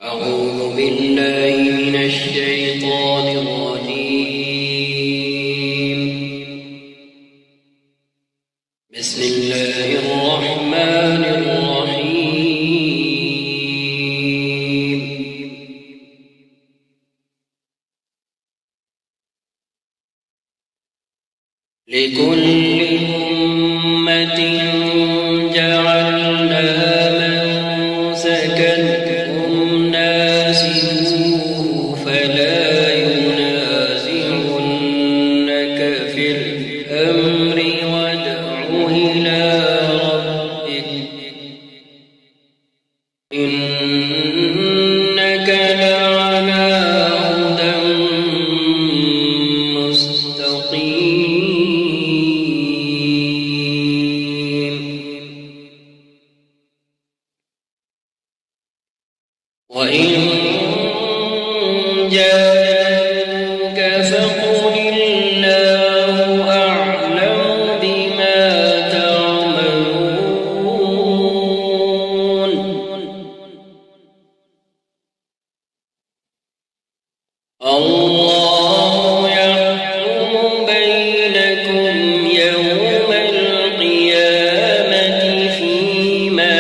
أعوذ بالله من الشيطان الرجيم. بسم الله الرحمن الرحيم. لكل أمة جعلنا منسكا هم ناسكوه فلا ينازعنك في الأمر وادع إلى ربك إنك لعلى هدى مستقيم. وإن جادلوك فقل الله أعلم بما تعملون. الله يحكم بينكم يوم القيامة فيما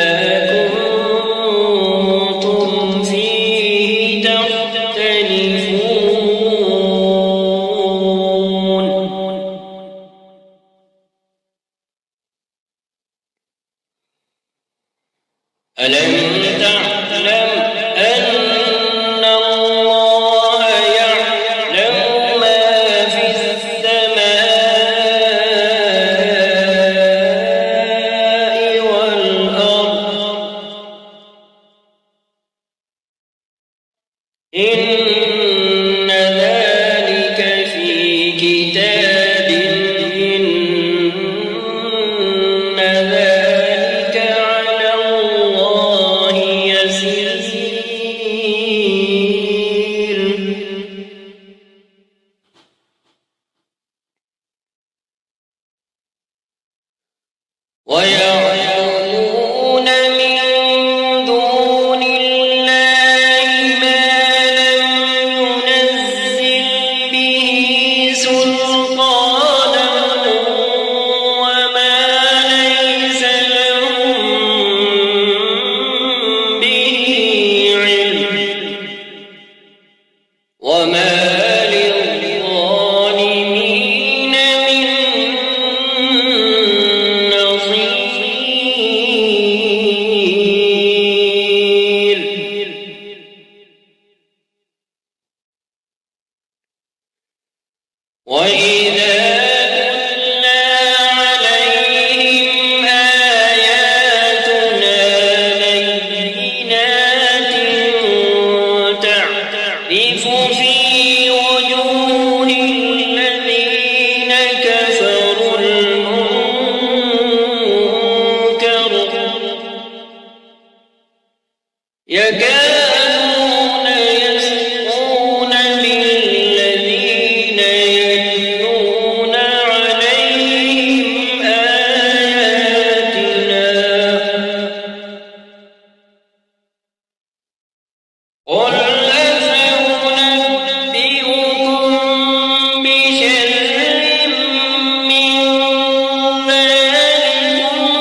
كنتم فيه تختلفون. ألم تعلم أن الله يعلم ما في السماء والأرض إن ذلك في كتاب إن ذلك على الله يسير. ويعبدون من دون الله ما لم ينزل به سلطانا وما ليس لهم به علم وما للظالمين من نصير. وإذا تتلى عليهم آياتنا بينات تعرف في وجوه الذين كفروا المنكر يكادون يسقون بالذين يتلون عليهم آياتنا قل أفأنبئكم بشر من ذلكم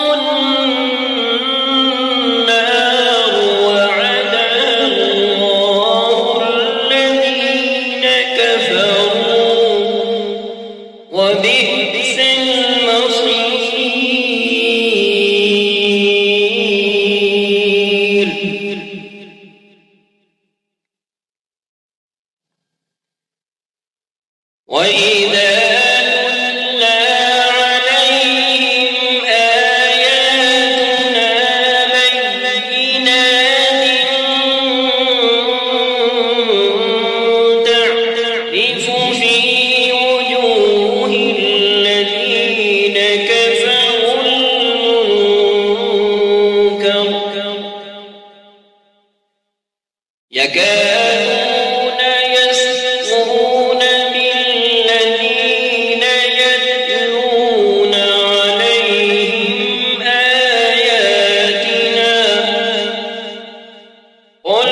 النار وعدها الله الذين كفروا وبئس المصير. وإذا تتلى عليهم آياتنا بينات تعرف في وجوه الذين كفروا المنكر يكادون يسقون بالذين يتلون عليهم آياتنا قل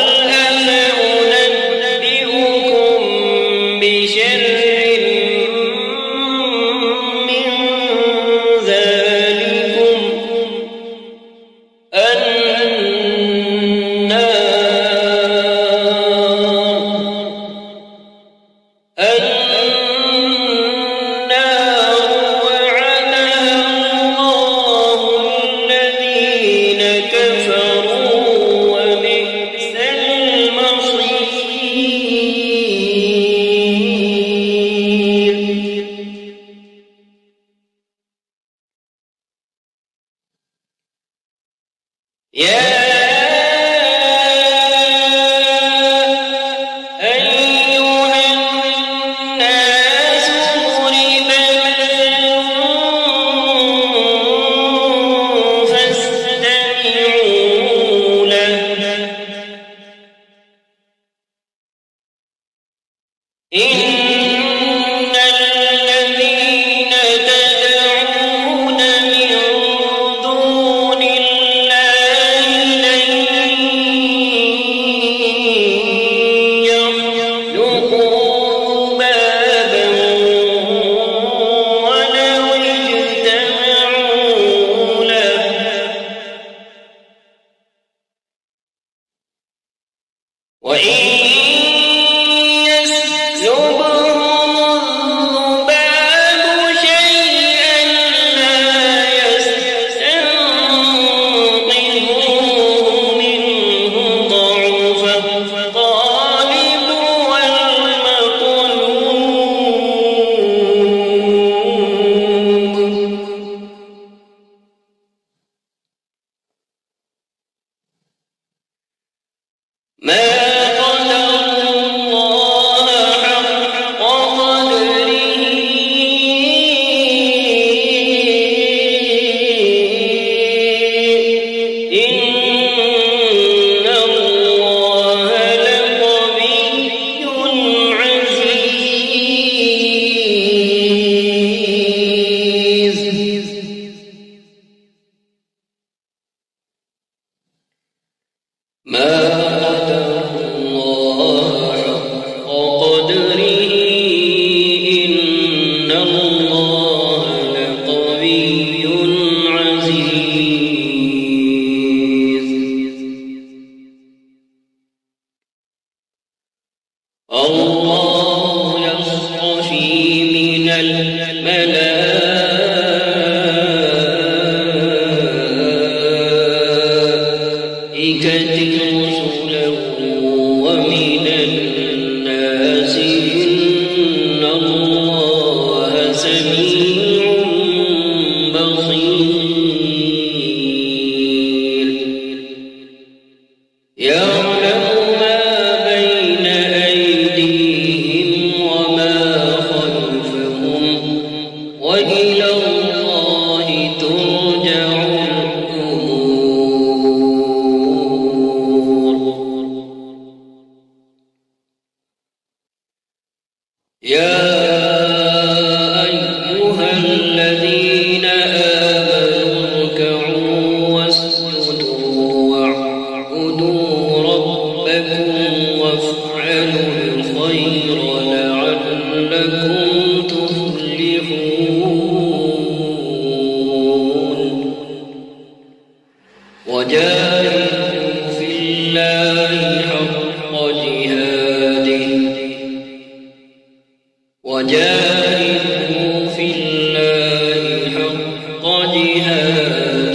وجاهدوا في الله حق جهاده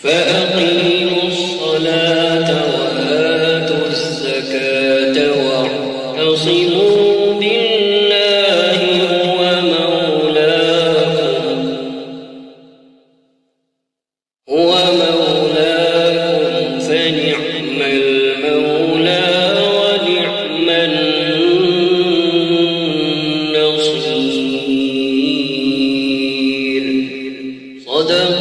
فأقيموا الصلاة وآتوا الزكاة واعتصموا بالله هو مولاكم فنعم المولى ونعم النصير. صدق